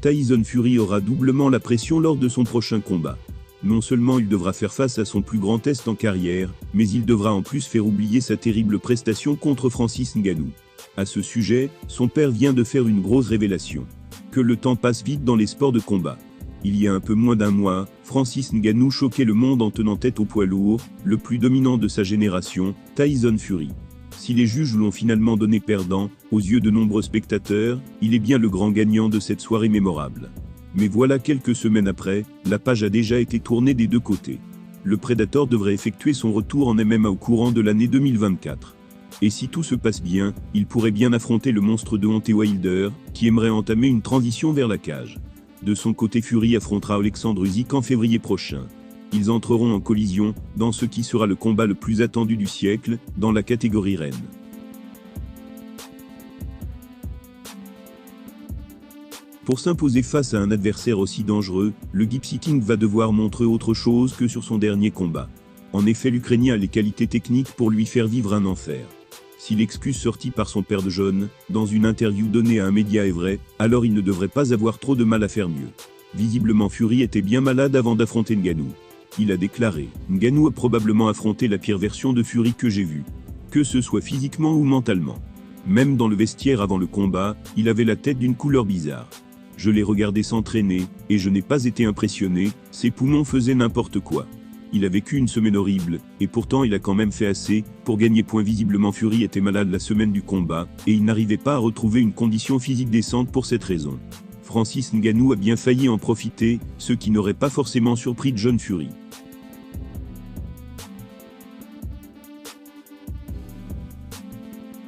Tyson Fury aura doublement la pression lors de son prochain combat. Non seulement il devra faire face à son plus grand test en carrière, mais il devra en plus faire oublier sa terrible prestation contre Francis Ngannou. À ce sujet, son père vient de faire une grosse révélation. Que le temps passe vite dans les sports de combat. Il y a un peu moins d'un mois, Francis Ngannou choquait le monde en tenant tête au poids lourd, le plus dominant de sa génération, Tyson Fury. Si les juges l'ont finalement donné perdant, aux yeux de nombreux spectateurs, il est bien le grand gagnant de cette soirée mémorable. Mais voilà, quelques semaines après, la page a déjà été tournée des deux côtés. Le Predator devrait effectuer son retour en MMA au courant de l'année 2024. Et si tout se passe bien, il pourrait bien affronter le monstre de Deontay Wilder, qui aimerait entamer une transition vers la cage. De son côté, Fury affrontera Alexandre Usyk en février prochain. Ils entreront en collision, dans ce qui sera le combat le plus attendu du siècle, dans la catégorie reine. Pour s'imposer face à un adversaire aussi dangereux, le Gypsy King va devoir montrer autre chose que sur son dernier combat. En effet, l'Ukrainien a les qualités techniques pour lui faire vivre un enfer. Si l'excuse sortie par son père de John, dans une interview donnée à un média est vraie, alors il ne devrait pas avoir trop de mal à faire mieux. Visiblement, Fury était bien malade avant d'affronter Ngannou. Il a déclaré « Ngannou a probablement affronté la pire version de Fury que j'ai vue. Que ce soit physiquement ou mentalement. Même dans le vestiaire avant le combat, il avait la tête d'une couleur bizarre. Je l'ai regardé s'entraîner, et je n'ai pas été impressionné, ses poumons faisaient n'importe quoi. Il a vécu une semaine horrible, et pourtant il a quand même fait assez pour gagner. » Visiblement, Fury était malade la semaine du combat, et il n'arrivait pas à retrouver une condition physique décente pour cette raison. Francis Ngannou a bien failli en profiter, ce qui n'aurait pas forcément surpris John Fury.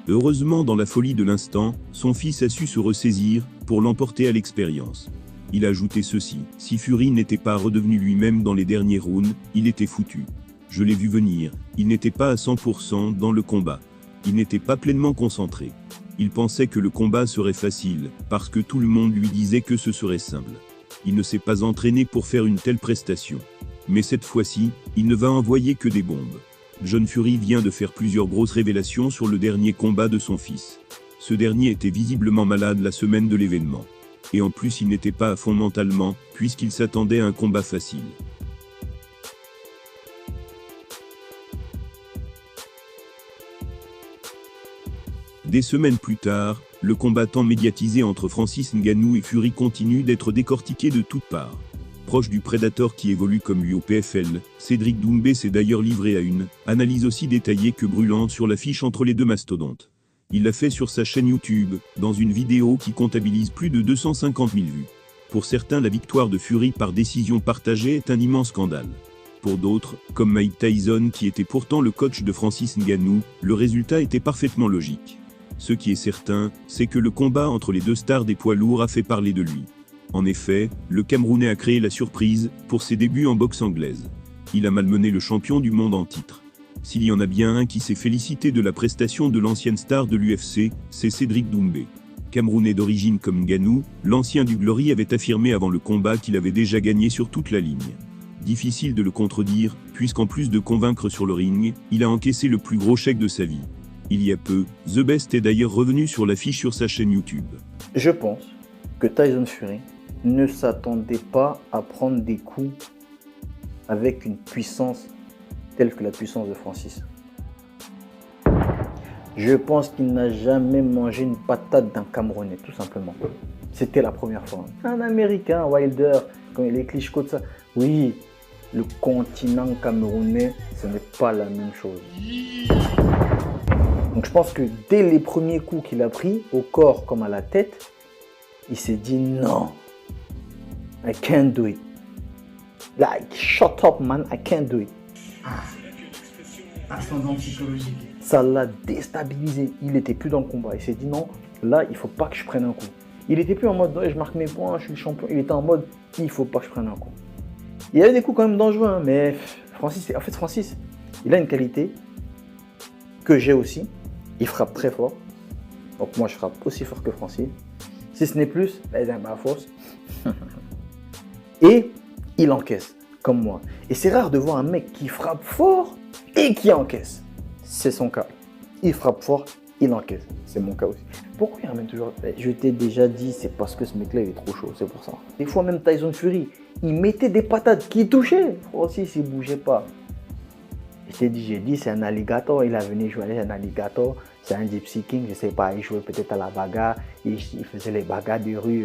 Heureusement, dans la folie de l'instant, son fils a su se ressaisir, pour l'emporter à l'expérience. Il a ajouté ceci: « Si Fury n'était pas redevenu lui-même dans les derniers rounds, il était foutu. Je l'ai vu venir, il n'était pas à 100% dans le combat. Il n'était pas pleinement concentré. Il pensait que le combat serait facile, parce que tout le monde lui disait que ce serait simple. Il ne s'est pas entraîné pour faire une telle prestation. Mais cette fois-ci, il ne va envoyer que des bombes. » John Fury vient de faire plusieurs grosses révélations sur le dernier combat de son fils. Ce dernier était visiblement malade la semaine de l'événement. Et en plus, il n'était pas à fond mentalement, puisqu'il s'attendait à un combat facile. Des semaines plus tard, le combattant médiatisé entre Francis Ngannou et Fury continue d'être décortiqué de toutes parts. Proche du Predator qui évolue comme lui au PFL, Cédric Doumbé s'est d'ailleurs livré à une analyse aussi détaillée que brûlante sur l'affiche entre les deux mastodontes. Il l'a fait sur sa chaîne YouTube, dans une vidéo qui comptabilise plus de 250 000 vues. Pour certains, la victoire de Fury par décision partagée est un immense scandale. Pour d'autres, comme Mike Tyson qui était pourtant le coach de Francis Ngannou, le résultat était parfaitement logique. Ce qui est certain, c'est que le combat entre les deux stars des poids lourds a fait parler de lui. En effet, le Camerounais a créé la surprise pour ses débuts en boxe anglaise. Il a malmené le champion du monde en titre. S'il y en a bien un qui s'est félicité de la prestation de l'ancienne star de l'UFC, c'est Cédric Doumbé. Camerounais d'origine comme Ngannou, l'ancien du Glory avait affirmé avant le combat qu'il avait déjà gagné sur toute la ligne. Difficile de le contredire, puisqu'en plus de convaincre sur le ring, il a encaissé le plus gros chèque de sa vie. Il y a peu, The Best est d'ailleurs revenu sur l'affiche sur sa chaîne YouTube. Je pense que Tyson Fury ne s'attendait pas à prendre des coups avec une puissance telle que la puissance de Francis. Je pense qu'il n'a jamais mangé une patate d'un Camerounais, tout simplement. C'était la première fois. Un Américain, Wilder, quand il est Klitschko, ça. Oui, le continent camerounais, ce n'est pas la même chose. Donc je pense que dès les premiers coups qu'il a pris, au corps comme à la tête, il s'est dit non, I can't do it. Like, shut up man, I can't do it. Ascendant psychologique. Ça l'a déstabilisé. Il n'était plus dans le combat. Il s'est dit non, là, il ne faut pas que je prenne un coup. Il n'était plus en mode je marque mes points, je suis le champion. Il était en mode il ne faut pas que je prenne un coup. Il y avait des coups quand même dangereux, hein, mais Francis, il a une qualité que j'ai aussi. Il frappe très fort. Donc moi, je frappe aussi fort que Francis. Si ce n'est plus, c'est ma force. Et il encaisse, comme moi. Et c'est rare de voir un mec qui frappe fort et qui encaisse. C'est son cas. Il frappe fort, il encaisse. C'est mon cas aussi. Pourquoi il ramène toujours? Je t'ai déjà dit, c'est parce que ce mec-là, il est trop chaud, c'est pour ça. Des fois, même Tyson Fury, il mettait des patates qui touchaient. Francis, il bougeait pas. J'ai dit, c'est un alligator. Il a venu jouer, c'est un alligator. C'est un Gypsy King, je sais pas, il jouait peut-être à la bagarre. Il faisait les bagarres de rue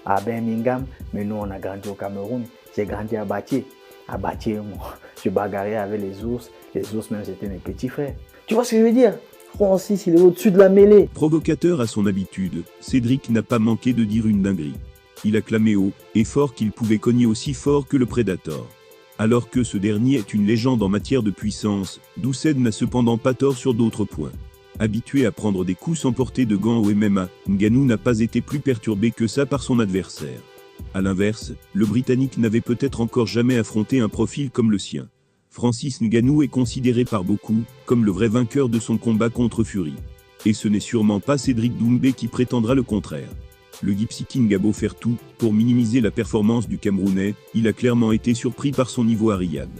à Birmingham. Mais nous, on a grandi au Cameroun. J'ai grandi à Batié. À Batié, moi, je bagarrais avec les ours. Les ours, même, c'était mes petits frères. Tu vois ce que je veux dire? Francis, il est au-dessus de la mêlée. Provocateur à son habitude, Cédric n'a pas manqué de dire une dinguerie. Il a clamé haut et fort qu'il pouvait cogner aussi fort que le Predator. Alors que ce dernier est une légende en matière de puissance, Doucet n'a cependant pas tort sur d'autres points. Habitué à prendre des coups sans porter de gants au MMA, Ngannou n'a pas été plus perturbé que ça par son adversaire. A l'inverse, le Britannique n'avait peut-être encore jamais affronté un profil comme le sien. Francis Ngannou est considéré par beaucoup comme le vrai vainqueur de son combat contre Fury. Et ce n'est sûrement pas Cédric Doumbé qui prétendra le contraire. Le Gypsy King a beau faire tout pour minimiser la performance du Camerounais, il a clairement été surpris par son niveau à Riyad.